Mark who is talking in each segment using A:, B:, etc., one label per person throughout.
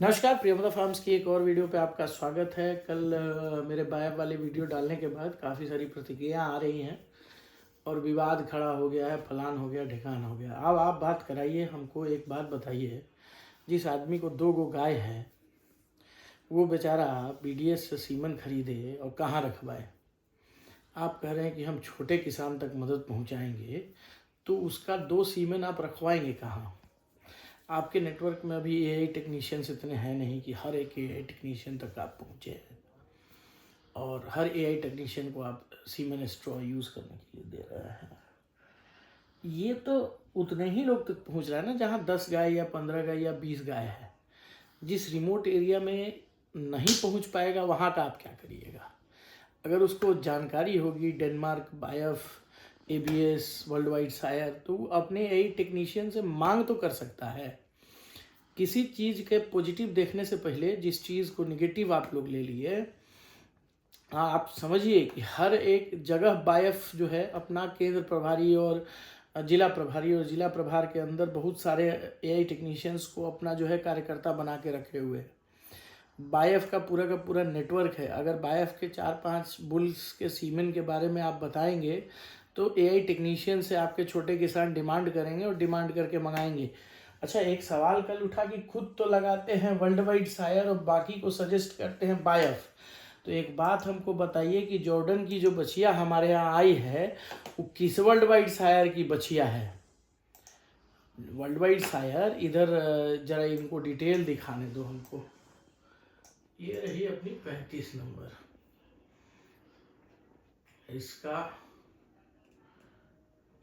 A: नमस्कार, प्रियंवदा फार्म्स की एक और वीडियो पे आपका स्वागत है। कल मेरे बायब वाले वीडियो डालने के बाद काफ़ी सारी प्रतिक्रिया आ रही हैं और विवाद खड़ा हो गया है, फलान हो गया, ढिकान हो गया। अब आप बात कराइए, हमको एक बात बताइए। जिस आदमी को 2 गो गाय है, वो बेचारा बीडीएस से सीमन खरीदे और कहाँ रखवाए। आप कह रहे हैं कि हम छोटे किसान तक मदद पहुँचाएँगे, तो उसका 2 सीमन आप रखवाएँगे कहाँ? आपके नेटवर्क में अभी एआई टेक्नीशियंस इतने हैं नहीं कि हर एक एआई टेक्नीशियन तक आप पहुँचे हैं और हर एआई टेक्नीशियन को आप सीमेन स्ट्रॉ यूज़ करने के लिए दे रहे हैं। ये तो उतने ही लोग तक पहुँच रहा है ना जहाँ 10 गाय या 15 गाय या 20 गाय है। जिस रिमोट एरिया में नहीं पहुँच पाएगा वहाँ का आप क्या करिएगा? अगर उसको जानकारी होगी Denmark, BAIF, ABS, World Wide Sire, तो अपने एआई टेक्नीशियन से मांग तो कर सकता है। किसी चीज़ के पॉजिटिव देखने से पहले जिस चीज़ को निगेटिव आप लोग ले लिए, आप समझिए कि हर एक जगह बायफ जो है अपना केंद्र प्रभारी और जिला प्रभार के अंदर बहुत सारे एआई टेक्नीशियंस को अपना जो है कार्यकर्ता बना के रखे हुए हैं। बायफ का पूरा नेटवर्क है। अगर बायफ के 4-5 बुल्स के सीमेन के बारे में आप बताएंगे तो एआई टेक्नीशियन से आपके छोटे किसान डिमांड करेंगे और डिमांड करके मंगाएंगे। अच्छा, एक सवाल कल उठा कि खुद तो लगाते हैं वर्ल्ड वाइड सायर और बाकी को सजेस्ट करते हैं बायफ। तो एक बात हमको बताइए कि जॉर्डन की जो बछिया हमारे यहाँ आई है वो किस वर्ल्ड वाइड सायर की बछिया है? वर्ल्ड वाइड सायर इधर जरा इनको डिटेल दिखाने दो हमको। ये रही अपनी 35 नंबर।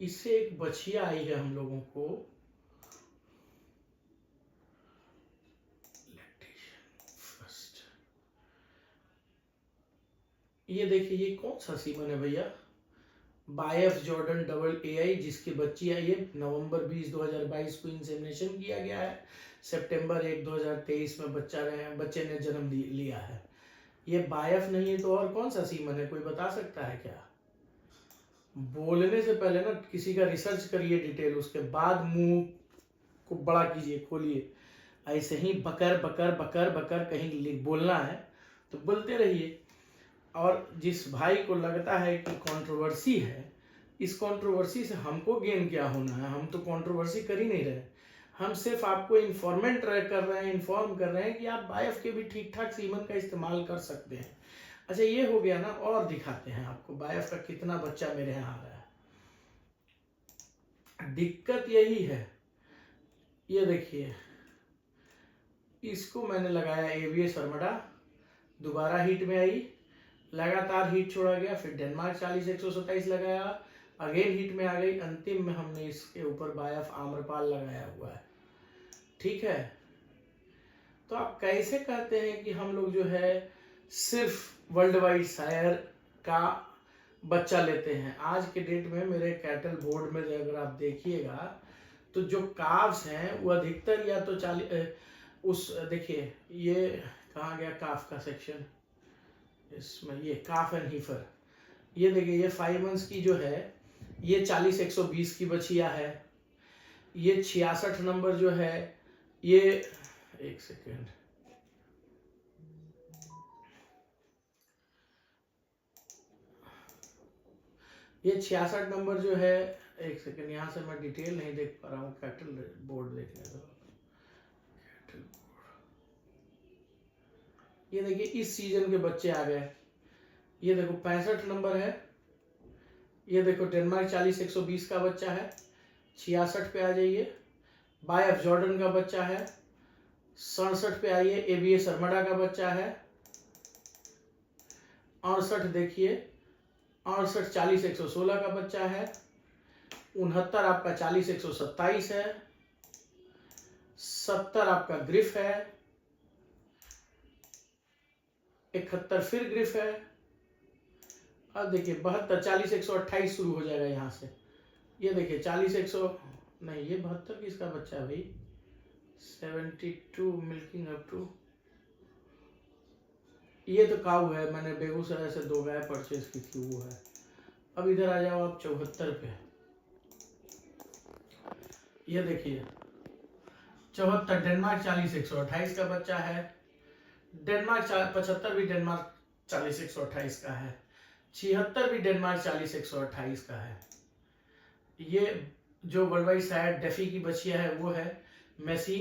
A: इससे एक बछिया आई है हम लोगों को। ये देखिए, ये कौन सा सीमन है भैया? बायफ जॉर्डन डबल एआई, जिसकी बच्ची आई है नवंबर 20 2022 को इंसेमिनेशन किया गया है। सितंबर 1 2023 में बच्चे ने जन्म लिया है। ये बायफ नहीं है तो और कौन सा सीमन है? कोई बता सकता है क्या? बोलने से पहले ना किसी का रिसर्च करिए डिटेल, उसके बाद मुंह को बड़ा कीजिए, खोलिए। ऐसे ही बकर बकर बकर बकर कहीं बोलना है तो बोलते रहिए। और जिस भाई को लगता है कि कंट्रोवर्सी है, इस कंट्रोवर्सी से हमको गेन क्या होना है? हम तो कंट्रोवर्सी कर ही नहीं रहे। हम सिर्फ आपको इन्फॉर्म कर रहे हैं कि आप बायफ के भी ठीक ठाक सीमन का इस्तेमाल कर सकते हैं। अच्छा, ये हो गया ना, और दिखाते हैं आपको बायफ का कितना बच्चा मेरे यहाँ आ रहा है। दिक्कत यही है, ये देखिए, इसको मैंने लगाया एवीएस अरमडा, दोबारा हीट में आई, लगातार हीट छोड़ा गया, फिर डेनमार्क 40-127 लगाया, अगेन हीट में आ गई, अंतिम में हमने इसके ऊपर बायफ आम्रपाल लगाया हुआ है। ठीक है, तो आप कैसे कहते हैं कि हम लोग जो है सिर्फ वर्ल्ड वाइड सायर का बच्चा लेते हैं? आज के डेट में मेरे कैटल बोर्ड में अगर आप देखिएगा तो जो काव्स हैं वो अधिकतर या तो देखिए, ये कहाँ गया काफ का सेक्शन? इसमें ये काफ एंड हीफर, ये देखिए, ये 5 मंथ्स की जो है ये 40-120 की बछिया है। ये 66 नंबर जो है, ये एक सेकेंड, ये 66 नंबर जो है, एक सेकेंड, यहाँ से मैं डिटेल नहीं देख पा रहा हूँ, कैटल बोर्ड देखने दो। ये देखिए, इस सीजन के बच्चे आ गए। ये देखो 65 नंबर है। ये देखो डेनमार्क 40-120 का बच्चा है। 66 पे आ जाइए, बायफ जॉर्डन का बच्चा है। 67 पे आइए, एबीएस अरमडा का बच्चा है। 68 देखिए, 68 40-116 का बच्चा है। 69 आपका 40-127 है। 70 आपका ग्रिफ है। 71 फिर ग्रिफ है। अब देखिए 72 40-128 शुरू हो जाएगा यहाँ से। ये देखिए 40-100 नहीं, ये 72 किसका बच्चा है भाई? 72 मिल्किंग अप टू, ये तो काऊ है, मैंने बेगूसराय से 2 गाय परचेज की थी, वो है। अब इधर आ जाओ आप 74 पे। ये देखिए 74 डेनमार्क 40 128 का बच्चा है। डेनमार्क 75 भी डेनमार्क 40 128 का है। 76 भी डेनमार्क 40 128 का है। ये जो वर्ल्ड वाइड शायद डेफी की बच्चिया है वो है मेसी।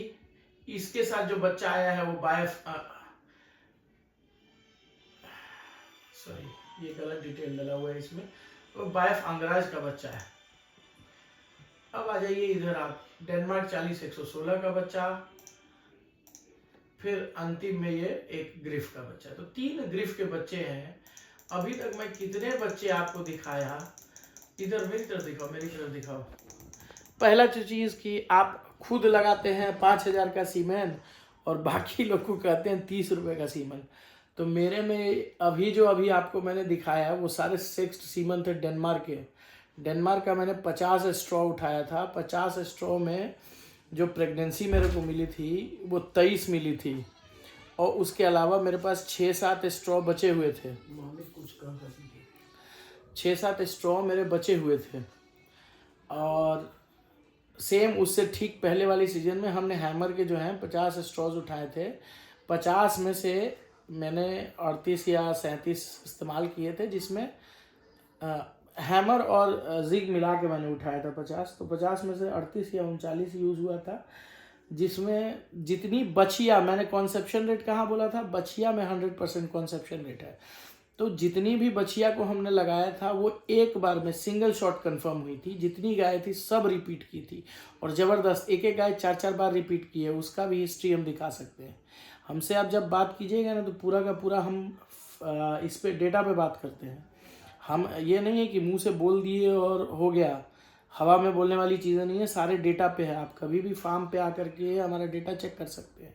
A: इसके साथ जो बच्चा आया है वो सॉरी ये गलत डिटेल डाला हुआ है इसमें, वो बायफ अंगराज का बच्चा है। अब आ जाइए इधर आप, डेनमार्क 40 116 का बच्चा, फिर अंतिम में ये एक ग्रिफ का बच्चा। तो 3 ग्रिफ के बच्चे हैं। अभी तक मैं कितने बच्चे आपको दिखाया, इधर मेरी तरफ दिखाओ, मेरी तरफ दिखाओ। पहला जो चीज कि आप खुद लगाते हैं 5000 का सीमेंट और बाकी लोग को कहते हैं 30 रुपए का सीमेंट। तो मेरे में अभी आपको मैंने दिखाया वो सारे सेक्स्ड सीमेंट थे डेनमार्क के। डेनमार्क का मैंने 50 स्ट्रॉ उठाया था। 50 स्ट्रॉ में जो प्रेगनेंसी मेरे को मिली थी वो 23 मिली थी, और उसके अलावा मेरे पास 6-7 स्ट्रॉ बचे हुए थे। 6-7 स्ट्रॉ मेरे बचे हुए थे। और सेम उससे ठीक पहले वाली सीजन में हमने हैमर के जो हैं 50 स्ट्रॉज उठाए थे। 50 में से मैंने 38 या 37 इस्तेमाल किए थे, जिसमें हैमर और जिग मिला के मैंने उठाया था 50। तो 50 में से 38 या 39 यूज़ हुआ था, जिसमें जितनी बचिया, मैंने कॉन्सेप्शन रेट कहाँ बोला था, बचिया में 100% कॉन्सेप्शन रेट है। तो जितनी भी बचिया को हमने लगाया था वो एक बार में सिंगल शॉट कंफर्म हुई थी। जितनी गाय थी सब रिपीट की थी, और ज़बरदस्त एक गाय 4-4 बार रिपीट की है। उसका भी हिस्ट्री हम दिखा सकते हैं। हमसे आप जब बात कीजिएगा ना तो पूरा का पूरा हम इस पे डेटा पे बात करते हैं। हम ये नहीं है कि मुंह से बोल दिए और हो गया, हवा में बोलने वाली चीज़ें नहीं है, सारे डेटा पे है। आप कभी भी फार्म पे आकर के हमारा डेटा चेक कर सकते हैं।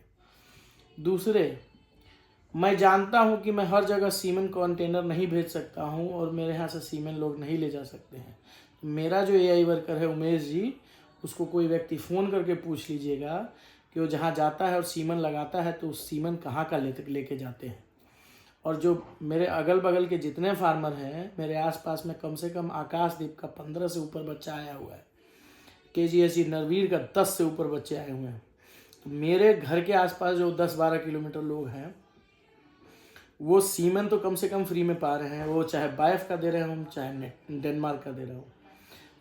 A: दूसरे, मैं जानता हूं कि मैं हर जगह सीमेंट कंटेनर नहीं भेज सकता हूं और मेरे यहाँ से सीमेंट लोग नहीं ले जा सकते हैं। मेरा जो एआई वर्कर है उमेश जी, उसको कोई व्यक्ति फ़ोन करके पूछ लीजिएगा कि वो जहाँ जाता है और सीमेंट लगाता है तो उस सीमेंट कहाँ का लेके जाते हैं। और जो मेरे अगल बगल के जितने फार्मर हैं, मेरे आसपास में कम से कम आकाशदीप का 15 से ऊपर बच्चा आया हुआ है। KGSG नरवीर का 10 से ऊपर बच्चे आए हुए हैं। तो मेरे घर के आसपास जो 10-12 किलोमीटर लोग हैं वो सीमेंट तो कम से कम फ्री में पा रहे हैं, वो चाहे बायफ का दे रहे हों चाहे डेनमार्क का दे रहे हो।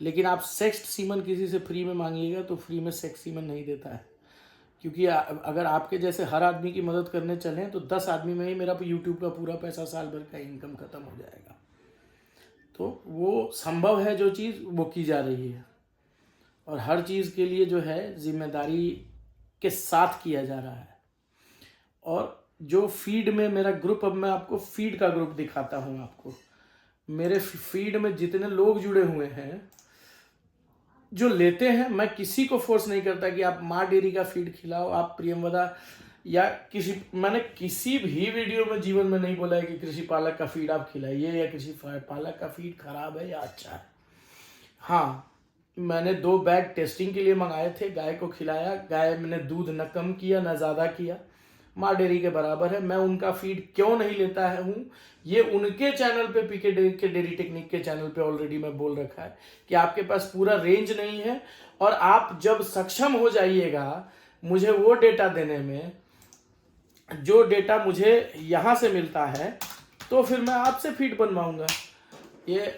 A: लेकिन आप सेक्स्ड सीमेंट किसी से फ्री में मांगिएगा तो फ्री में सेक्स सीमेंट नहीं देता है, क्योंकि अगर आपके जैसे हर आदमी की मदद करने चलें तो 10 आदमी में ही मेरा यूट्यूब का पूरा पैसा साल भर का इनकम खत्म हो जाएगा। तो वो संभव है, जो चीज़ वो की जा रही है, और हर चीज़ के लिए जो है जिम्मेदारी के साथ किया जा रहा है। और जो फीड में मेरा ग्रुप, अब मैं आपको फीड का ग्रुप दिखाता हूँ। आपको मेरे फीड में जितने लोग जुड़े हुए हैं जो लेते हैं, मैं किसी को फोर्स नहीं करता कि आप माँ डेयरी का फीड खिलाओ, आप प्रियमवदा या मैंने किसी भी वीडियो में जीवन में नहीं बोला है कि कृषि पालक का फीड आप खिलाइए या कृषि पालक का फीड खराब है या अच्छा है। हाँ, मैंने 2 बैग टेस्टिंग के लिए मंगाए थे, गाय को खिलाया। गाय मैंने दूध न कम किया न ज़्यादा किया, माँ डेयरी के बराबर है। मैं उनका फीड क्यों नहीं लेता है हूँ, ये उनके चैनल पे, पीके डेयरी टेक्निक के चैनल पे ऑलरेडी मैं बोल रखा है कि आपके पास पूरा रेंज नहीं है, और आप जब सक्षम हो जाइएगा मुझे वो डेटा देने में, जो डेटा मुझे यहाँ से मिलता है, तो फिर मैं आपसे फीड बनवाऊंगा। ये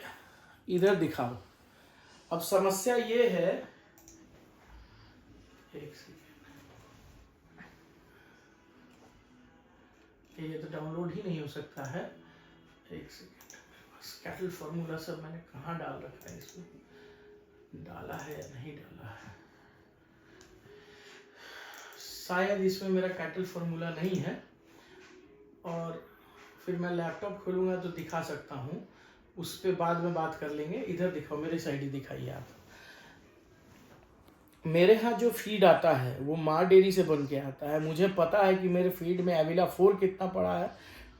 A: इधर दिखाओ। अब समस्या ये है, एक सेकंड, ये तो डाउनलोड ही नहीं हो सकता है। एक सेकंड, कैटल फार्मूला सब मैंने कहाँ डाल रखा है, इसमें डाला है या नहीं डाला है, शायद इसमें मेरा कैटल फार्मूला नहीं है। और फिर मैं लैपटॉप खोलूंगा तो दिखा सकता हूँ, उस पर बाद में बात कर लेंगे। इधर दिखाओ, मेरी साइड ही दिखाइए आप। मेरे यहाँ जो फीड आता है वो माँ डेयरी से बन के आता है। मुझे पता है कि मेरे फीड में एविला 4 कितना पड़ा है,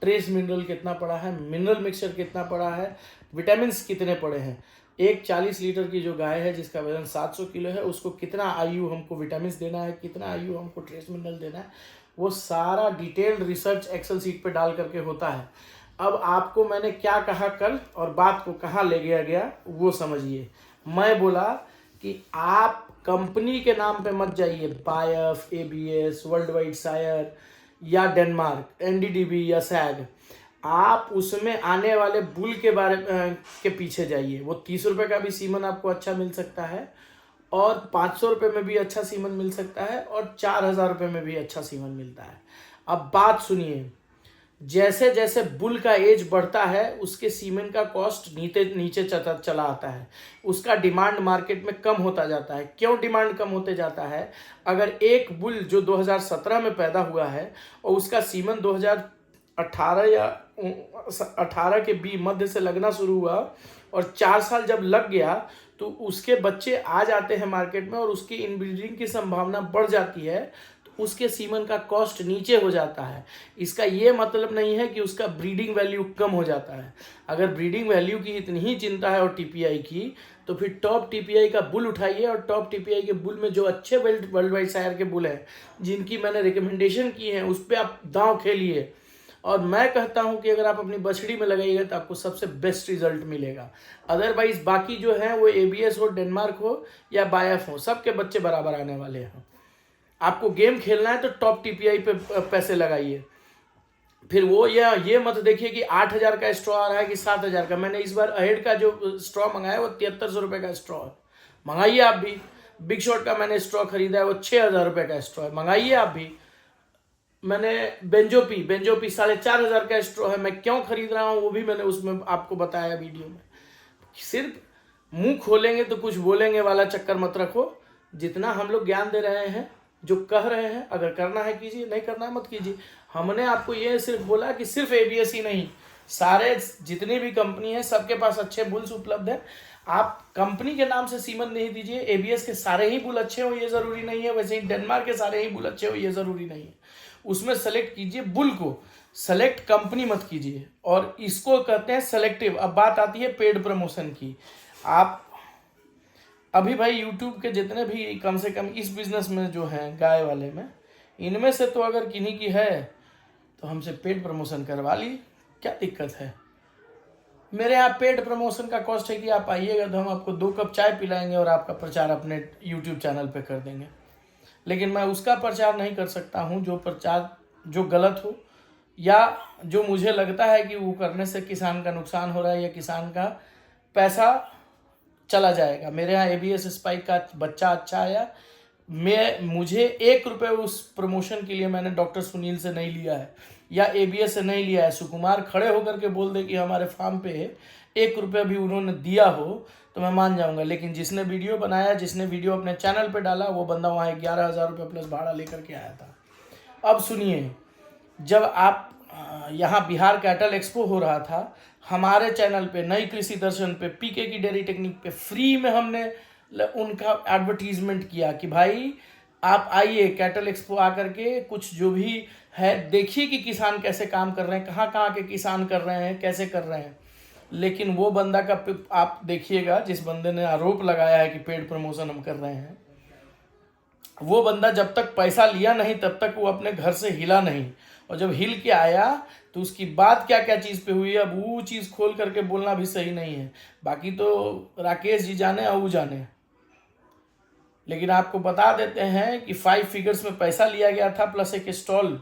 A: ट्रेस मिनरल कितना पड़ा है, मिनरल मिक्सचर कितना पड़ा है, विटामिन्स कितने पड़े हैं। एक 40 लीटर की जो गाय है जिसका वजन 700 किलो है, उसको कितना IU हमको विटामिन्स देना है, कितना IU हमको ट्रेस मिनरल देना है, वो सारा डिटेल्ड रिसर्च एक्सेल सीट पे डाल करके होता है। अब आपको मैंने क्या कहा कल और बात को कहाँ ले गया वो समझिए। मैं बोला कि आप कंपनी के नाम पे मत जाइए, बायफ, एबीएस, वर्ल्ड वाइड शायर या डेनमार्क, एनडीडीबी या सैग। आप उसमें आने वाले बुल के बारे के पीछे जाइए। वो 30 रुपये का भी सीमन आपको अच्छा मिल सकता है, और 500 रुपये में भी अच्छा सीमन मिल सकता है, और 4000 रुपये में भी अच्छा सीमन मिलता है। अब बात सुनिए, जैसे जैसे बुल का एज बढ़ता है उसके सीमेंट का कॉस्ट नीचे चला आता है, उसका डिमांड मार्केट में कम होता जाता है। क्यों डिमांड कम होते जाता है? अगर एक बुल जो 2017 में पैदा हुआ है और उसका सीमन 2018 या 18 के मध्य से लगना शुरू हुआ, और 4 साल जब लग गया तो उसके बच्चे आ जाते हैं मार्केट में और उसकी इनब्रीडिंग की संभावना बढ़ जाती है, उसके सीमन का कॉस्ट नीचे हो जाता है। इसका ये मतलब नहीं है कि उसका ब्रीडिंग वैल्यू कम हो जाता है। अगर ब्रीडिंग वैल्यू की इतनी ही चिंता है और टीपीआई की, तो फिर टॉप टीपीआई का बुल उठाइए, और टॉप टीपीआई के बुल में जो अच्छे वर्ल्ड वाइड शायर के बुल हैं जिनकी मैंने रिकमेंडेशन की है उस पर आप दांव खेलिए। और मैं कहता हूं कि अगर आप अपनी बछड़ी में लगाइएगा तो आपको सबसे बेस्ट रिजल्ट मिलेगा। अदरवाइज बाकी जो है वो एबीएस हो, डेनमार्क हो या बायफ हो, सबके बच्चे बराबर आने वाले हैं। आपको गेम खेलना है तो टॉप टीपीआई पे पैसे लगाइए। फिर वो या ये मत देखिए कि 8000 का स्ट्रॉ आ रहा है कि 7000 का। मैंने इस बार अहेड का जो स्ट्रॉ मंगाया वो 7300 रुपये का स्ट्रॉ है, मंगाइए आप भी। बिग शॉट का मैंने स्ट्रॉ खरीदा है, वो 6000 रुपये का स्ट्रॉ है, मंगाइए आप भी। मैंने बेंजोपी 4500 का स्ट्रॉ है, मैं क्यों खरीद रहा हूँ वो भी मैंने उसमें आपको बताया वीडियो में। सिर्फ मुंह खोलेंगे तो कुछ बोलेंगे वाला चक्कर मत रखो। जितना हम लोग ज्ञान दे रहे हैं, जो कह रहे हैं, अगर करना है कीजिए, नहीं करना है मत कीजिए। हमने आपको ये सिर्फ बोला कि सिर्फ एबीएस ही नहीं, सारे जितनी भी कंपनी है सबके पास अच्छे बुल्स उपलब्ध है। आप कंपनी के नाम से सीमन नहीं दीजिए। एबीएस के सारे ही बुल अच्छे हो ये जरूरी नहीं है, वैसे ही डेनमार्क के सारे ही बुल अच्छे हो ये जरूरी नहीं है। उसमें सेलेक्ट कीजिए बुल को, सेलेक्ट कंपनी मत कीजिए, और इसको कहते हैं सेलेक्टिव। अब बात आती है पेड प्रमोशन की। आप अभी भाई यूट्यूब के जितने भी कम से कम इस बिजनेस में जो हैं गाय वाले में, इनमें से तो अगर किन्हीं की है तो हमसे पेड प्रमोशन करवा ली, क्या दिक्कत है। मेरे यहाँ पेड प्रमोशन का कॉस्ट है कि आप आइएगा तो हम आपको 2 कप चाय पिलाएंगे और आपका प्रचार अपने यूट्यूब चैनल पे कर देंगे। लेकिन मैं उसका प्रचार नहीं कर सकता हूँ जो प्रचार जो गलत हो, या जो मुझे लगता है कि वो करने से किसान का नुकसान हो रहा है या किसान का पैसा चला जाएगा। मेरे यहाँ एबीएस स्पाइक का बच्चा अच्छा आया, मुझे 1 रुपये उस प्रमोशन के लिए मैंने डॉक्टर सुनील से नहीं लिया है या एबीएस से नहीं लिया है। सुकुमार खड़े होकर के बोल दे कि हमारे फार्म पे 1 रुपया भी उन्होंने दिया हो तो मैं मान जाऊंगा। लेकिन जिसने वीडियो बनाया, जिसने वीडियो अपने चैनल पे डाला, वो बंदा वहाँ 11,000 रुपये प्लस भाड़ा लेकर के आया था। अब सुनिए, जब आप यहाँ बिहार कैटल एक्सपो हो रहा था, हमारे चैनल पे, नई कृषि दर्शन पे, पीके की डेयरी टेक्निक पे फ्री में हमने उनका एडवर्टीजमेंट किया कि भाई आप आइए कैटल एक्सपो आकर के कुछ जो भी है देखिए कि किसान कैसे काम कर रहे हैं, कहाँ कहाँ के किसान कर रहे हैं, कैसे कर रहे हैं। लेकिन वो बंदा का आप देखिएगा, जिस बंदे ने आरोप लगाया है कि पेड प्रमोशन हम कर रहे हैं, वो बंदा जब तक पैसा लिया नहीं तब तक वो अपने घर से हिला नहीं, और जब हिल के आया तो उसकी बात क्या क्या चीज़ पे हुई, अब वो चीज़ खोल करके बोलना भी सही नहीं है। बाकी तो राकेश जी जाने और वो जाने। लेकिन आपको बता देते हैं कि 5 फिगर्स में पैसा लिया गया था प्लस एक स्टॉल।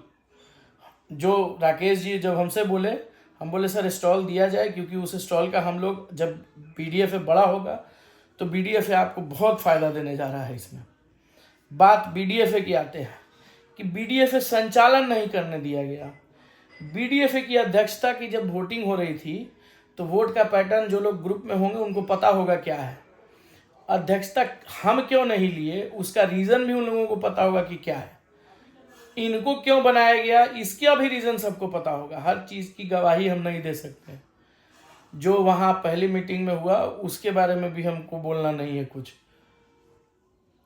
A: जो राकेश जी जब हमसे बोले, हम बोले सर स्टॉल दिया जाए, क्योंकि उस स्टॉल का हम लोग जब बीडीएफए बड़ा होगा तो बीडीएफए आपको बहुत फ़ायदा देने जा रहा है। इसमें बात बीडीएफए की आते हैं कि बीडीएफए संचालन नहीं करने दिया गया। बीडीएफए की अध्यक्षता की जब वोटिंग हो रही थी तो वोट का पैटर्न जो लोग ग्रुप में होंगे उनको पता होगा क्या है। अध्यक्षता हम क्यों नहीं लिए उसका रीज़न भी उन लोगों को पता होगा कि क्या है। इनको क्यों बनाया गया इसका भी रीज़न सबको पता होगा। हर चीज़ की गवाही हम नहीं दे सकते। जो वहाँ पहली मीटिंग में हुआ उसके बारे में भी हमको बोलना नहीं है कुछ।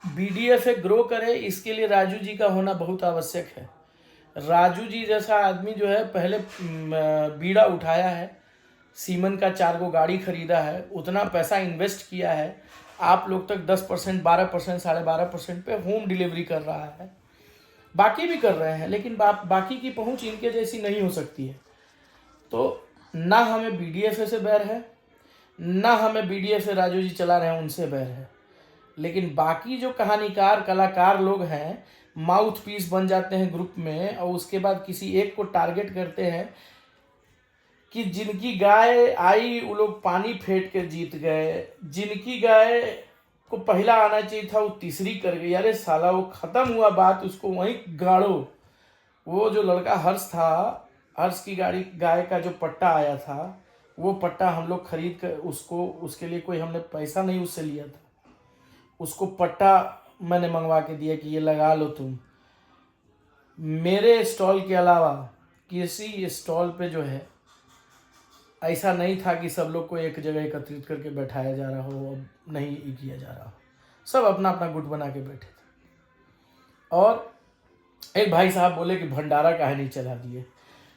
A: बीडीएफए ग्रो करे इसके लिए राजू जी का होना बहुत आवश्यक है। राजू जी जैसा आदमी जो है पहले बीड़ा उठाया है, सीमन का 4 गो गाड़ी खरीदा है, उतना पैसा इन्वेस्ट किया है, आप लोग तक 10%, 12%, 12.5% पे होम डिलीवरी कर रहा है। बाकी भी कर रहे हैं लेकिन बाकी की पहुंच इनके जैसी नहीं हो सकती है। तो ना हमें बीडीएफए से बैर है, ना हमें बीडीएफए राजू जी चला रहे हैं उनसे बैर है। लेकिन बाकी जो कहानीकार कलाकार लोग हैं माउथ पीस बन जाते हैं ग्रुप में, और उसके बाद किसी एक को टारगेट करते हैं कि जिनकी गाय आई वो लोग पानी फेंट के जीत गए, जिनकी गाय को पहला आना चाहिए था वो तीसरी कर गई। अरे साला वो खत्म हुआ बात, उसको वहीं गाड़ो। वो जो लड़का हर्ष था, हर्ष की गाय का जो पट्टा आया था, वो पट्टा हम लोग खरीद कर उसके लिए कोई हमने पैसा नहीं उससे लिया था, उसको पट्टा मैंने मंगवा के दिया कि ये लगा लो तुम। मेरे स्टॉल के अलावा किसी स्टॉल पे जो है ऐसा नहीं था कि सब लोग को एक जगह एकत्रित करके बैठाया जा रहा हो, अब नहीं किया जा रहा हो, सब अपना अपना गुट बना के बैठे थे। और एक भाई साहब बोले कि भंडारा काहे नहीं चला दिए,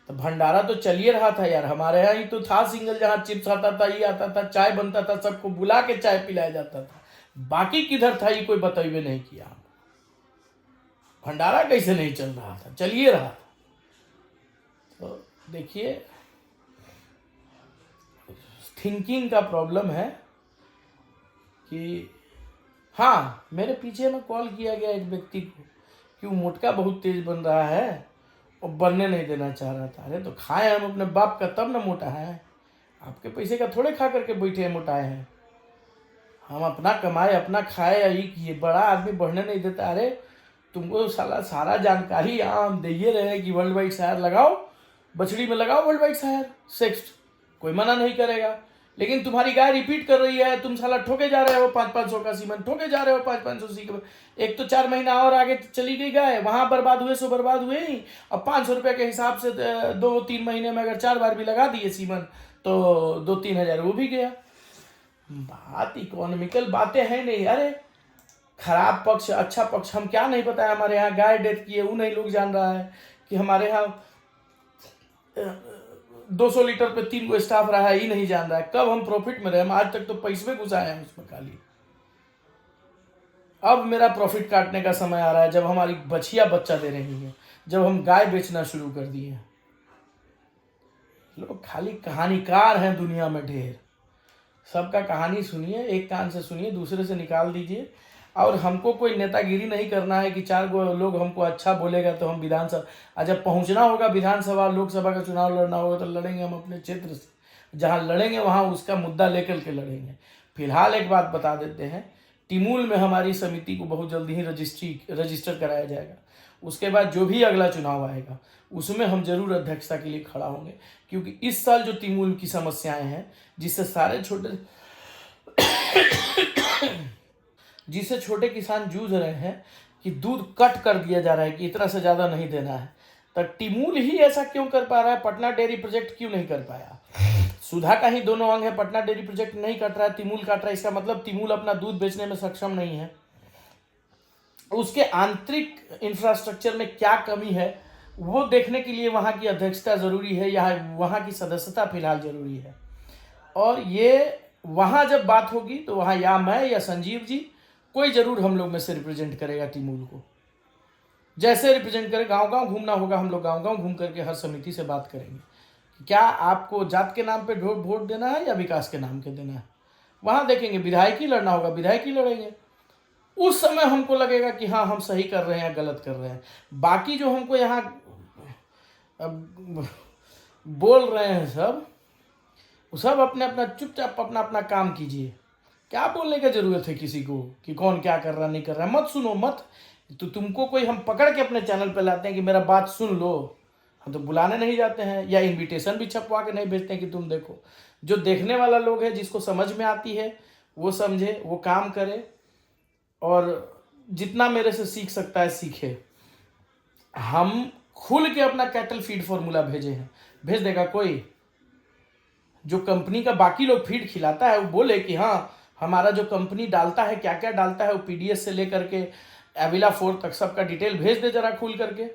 A: तो भंडारा तो चलिए रहा था यार, हमारे यहाँ ही तो था सिंगल, जहाँ चिप्स आता था, ये आता था, चाय बनता था, सबको बुला के चाय पिलाया जाता था। बाकी किधर था ये कोई बताइए नहीं किया। भंडारा कैसे नहीं चल रहा था, चलिए रहा था। तो देखिए थिंकिंग का प्रॉब्लम है कि हाँ, मेरे पीछे में कॉल किया गया एक व्यक्ति को कि वो मोटका बहुत तेज बन रहा है और बनने नहीं देना चाह रहा था। अरे तो खाए हम अपने बाप का तब ना मोटा है, आपके पैसे का थोड़े खा करके बैठे हैं मोटाए हैं। हम अपना कमाए अपना खाए, ये बड़ा आदमी बढ़ने नहीं देता। अरे तुमको सारा जानकारी यहाँ हम दे रहे हैं कि वर्ल्ड वाइड शायर लगाओ, बछड़ी में लगाओ वर्ल्ड वाइड शायर सेक्स, कोई मना नहीं करेगा। लेकिन तुम्हारी गाय रिपीट कर रही है, तुम साला ठोके जा रहे हो 500-500 का सीमन, ठोके जा रहे हो 500-500 सीमन। एक तो 4 महीना और आगे चली गई गाय, वहां बर्बाद हुए सो बर्बाद हुए ही। और 500 रुपये के हिसाब से 2-3 महीने में अगर 4 बार भी लगा दिए सीमन तो 2-3 हज़ार वो भी गया। बात इकोनॉमिकल बातें हैं नहीं। अरे खराब पक्ष अच्छा पक्ष हम क्या नहीं पता है। हमारे यहाँ गाय डेथ की है वो नहीं लोग जान रहा है कि हमारे यहाँ 200 लीटर पे 3 को स्टाफ रहा है, ये नहीं जान रहा है। कब हम प्रॉफिट में रहे, हम आज तक तो पैसे घुसाए हैं उसमें खाली। अब मेरा प्रॉफिट काटने का समय आ रहा है, जब हमारी बछिया बच्चा दे रही है, जब हम गाय बेचना शुरू कर दिए हैं। लोग खाली कहानीकार हैं दुनिया में ढेर, सबका कहानी सुनिए, एक कान से सुनिए दूसरे से निकाल दीजिए। और हमको कोई नेतागिरी नहीं करना है कि 4 लोग हमको अच्छा बोलेगा तो हम विधानसभा, जब पहुंचना होगा विधानसभा लोकसभा का चुनाव लड़ना होगा तो लड़ेंगे हम अपने क्षेत्र से, जहां लड़ेंगे वहां उसका मुद्दा लेकर के लड़ेंगे। फिलहाल एक बात बता देते हैं, टिमूल में हमारी समिति को बहुत जल्दी ही रजिस्टर कराया जाएगा। उसके बाद जो भी अगला चुनाव आएगा उसमें हम जरूर अध्यक्षता के लिए खड़ा होंगे, क्योंकि इस साल जो टिमूल की समस्याएं हैं जिससे छोटे किसान जूझ रहे हैं कि दूध कट कर दिया जा रहा है कि इतना से ज़्यादा नहीं देना है, तो टिमूल ही ऐसा क्यों कर पा रहा है, पटना डेयरी प्रोजेक्ट क्यों नहीं कर पाया। सुधा का ही दोनों अंग है, पटना डेयरी प्रोजेक्ट नहीं कट रहा है, टिमूल काट रहा है। इसका मतलब टिमूल अपना दूध बेचने में सक्षम नहीं है। उसके आंतरिक इंफ्रास्ट्रक्चर में क्या कमी है वो देखने के लिए वहाँ की अध्यक्षता जरूरी है या वहाँ की सदस्यता फिलहाल जरूरी है। और ये वहाँ जब बात होगी तो वहाँ या मैं या संजीव जी कोई जरूर हम लोग में से रिप्रेजेंट करेगा टिमूल को। जैसे रिप्रेजेंट करे, गांव गांव घूमना होगा, हम लोग गांव गांव घूम करके हर समिति से बात करेंगे कि क्या आपको जात के नाम पे वोट देना है या विकास के नाम के देना है। वहाँ देखेंगे, विधायकी लड़ना होगा विधायकी लड़ेंगे। उस समय हमको लगेगा कि हाँ हम सही कर रहे हैं या गलत कर रहे हैं। बाकी जो हमको यहाँ बोल रहे हैं सब अपने अपना चुपचाप अपना अपना काम कीजिए। क्या बोलने की जरूरत है किसी को कि कौन क्या कर रहा नहीं कर रहा है। मत सुनो मत, तो तुमको कोई हम पकड़ के अपने चैनल पे लाते हैं कि मेरा बात सुन लो, हम तो बुलाने नहीं जाते हैं या इनविटेशन भी छपवा के नहीं भेजते हैं कि तुम देखो। जो देखने वाला लोग है, जिसको समझ में आती है वो समझे, वो काम करे, और जितना मेरे से सीख सकता है सीखे। हम खुल के अपना कैटल फीड फॉर्मूला भेजे हैं, भेज देगा कोई। जो कंपनी का बाकी लोग फीड खिलाता है वो बोले कि हाँ हमारा जो कंपनी डालता है क्या क्या डालता है, वो पीडीएस से लेकर के एविला 4 तक सबका डिटेल भेज दे जरा खुल करके।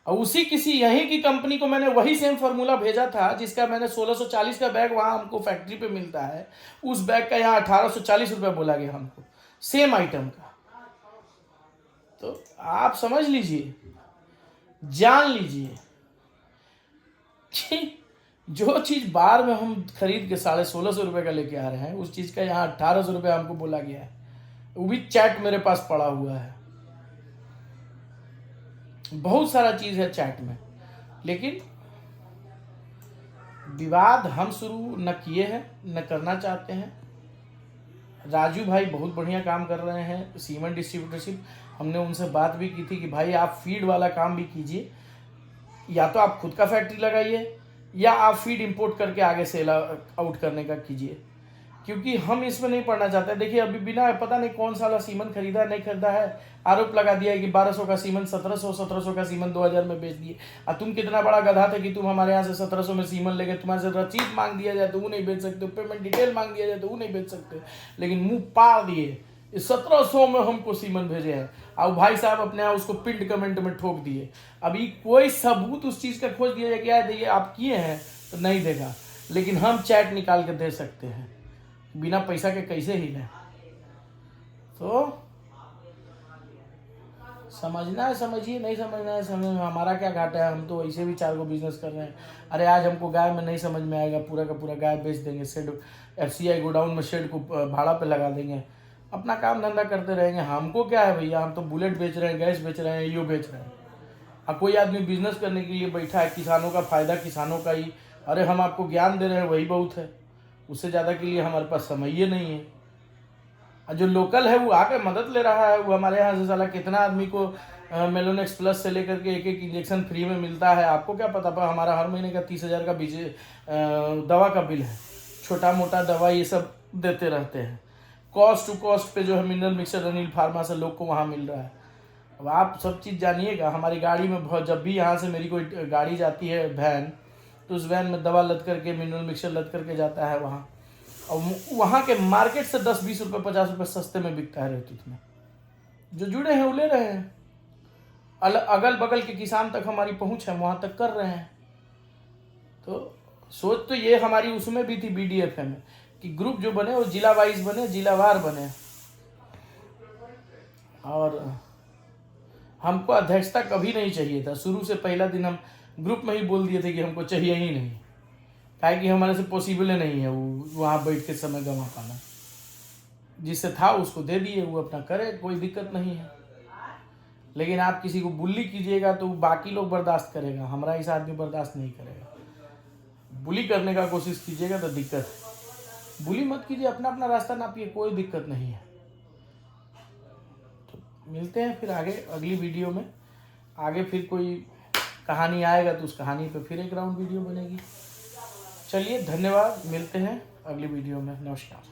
A: और उसी किसी यहीं की कंपनी को मैंने वही सेम फार्मूला भेजा था जिसका मैंने 1640 का बैग वहाँ हमको फैक्ट्री पे मिलता है, उस बैग का यहाँ 1840 रुपये बोला गया हमको, सेम आइटम का। तो आप समझ लीजिए, जान लीजिए कि जो चीज़ बार में हम खरीद के 1650 रुपये का लेके आ रहे हैं, उस चीज़ का यहाँ 1800 रुपये हमको बोला गया है। वो भी चैट मेरे पास पड़ा हुआ है, बहुत सारा चीज है चैट में। लेकिन विवाद हम शुरू न किए हैं, न करना चाहते हैं। राजू भाई बहुत बढ़िया काम कर रहे हैं सीमेंट डिस्ट्रीब्यूटरशिप। हमने उनसे बात भी की थी कि भाई आप फीड वाला काम भी कीजिए, या तो आप खुद का फैक्ट्री लगाइए या आप फीड इंपोर्ट करके आगे सेल आउट करने का कीजिए, क्योंकि हम इसमें नहीं पड़ना चाहते। देखिए अभी बिना पता नहीं कौन सा सीमन खरीदा नहीं खरीदा है, आरोप लगा दिया है कि 1200 का सीमन 1700 का सीमन 2000 में बेच दिए। और तुम कितना बड़ा गधा थे कि तुम हमारे यहाँ से 1700 में सीमन लेके तुम्हारे से रसीद मांग दिया जाए तो वो नहीं बेच सकते, पेमेंट डिटेल मांग दिया जाए तो वो नहीं बेच सकते, लेकिन मुंह पाड़ दिए 1700 में हमको सीमन भेजे हैं। और भाई साहब अपने यहाँ उसको पिंड कमेंट में ठोक दिए। अभी कोई सबूत उस चीज़ का खोज दिया जाए कि ये आप किए हैं तो नहीं देगा, लेकिन हम चैट निकाल के दे सकते हैं, बिना पैसा के कैसे ही लें। तो समझना है समझिए, नहीं समझना है समझ में, हमारा क्या घाटा है, हम तो ऐसे भी 4 गो बिजनेस कर रहे हैं। अरे आज हमको गाय में नहीं समझ में आएगा, पूरा का पूरा गाय बेच देंगे, शेड FCI गोडाउन में शेड को भाड़ा पे लगा देंगे, अपना काम धंधा करते रहेंगे। हमको क्या है भैया, हम तो बुलेट बेच रहे हैं, गैस बेच रहे हैं, यो बेच रहे हैं। अब कोई आदमी बिजनेस करने के लिए बैठा है, किसानों का फायदा किसानों का ही, अरे हम आपको ज्ञान दे रहे हैं वही बहुत है, उससे ज़्यादा के लिए हमारे पास समय ही नहीं है। और जो लोकल है वो आके मदद ले रहा है, वो हमारे यहाँ से साला कितना आदमी को मेलोनेक्स प्लस से लेकर के एक इंजेक्शन फ्री में मिलता है। आपको क्या पता, पर हमारा हर महीने का 30,000 का दवा का बिल है, छोटा मोटा दवा ये सब देते रहते हैं। कॉस्ट टू कॉस्ट पे जो है मिनरल मिक्सर अनिल फार्मा से लोग को वहाँ मिल रहा है। अब आप सब चीज़ जानिएगा, हमारी गाड़ी में बहुत, जब भी यहाँ से मेरी कोई गाड़ी जाती है वैन, तो उस वैन में दवा लद करके मिनरल मिक्सर लद करके जाता है वहाँ, और वहाँ के मार्केट से 10-20 रुपये 50 रुपये सस्ते में बिकता है रेत में। जो जुड़े हैं वो ले रहे हैं, अगल बगल के किसान तक हमारी पहुँच है, वहाँ तक कर रहे हैं। तो सोच तो ये हमारी उसमें भी थी BDFA में कि ग्रुप जो बने वो जिला वाइज बने, जिलावार बने, और हमको अध्यक्षता कभी नहीं चाहिए था। शुरू से पहला दिन हम ग्रुप में ही बोल दिए थे कि हमको चाहिए ही नहीं, काहे कि हमारे से पॉसिबल नहीं है वो वहाँ बैठ के समय गंवा पाना। जिससे था उसको दे दिए, वो अपना करे, कोई दिक्कत नहीं है। लेकिन आप किसी को बुली कीजिएगा तो बाकी लोग बर्दाश्त करेगा, हमारा ऐसा आदमी बर्दाश्त नहीं करेगा। बुली करने का कोशिश कीजिएगा तो दिक्कत है, बुली मत कीजिए, अपना अपना रास्ता नापिए, कोई दिक्कत नहीं है। तो मिलते हैं फिर आगे अगली वीडियो में, आगे फिर कोई कहानी आएगा तो उस कहानी पे फिर एक राउंड वीडियो बनेगी। चलिए धन्यवाद, मिलते हैं अगली वीडियो में, नमस्कार।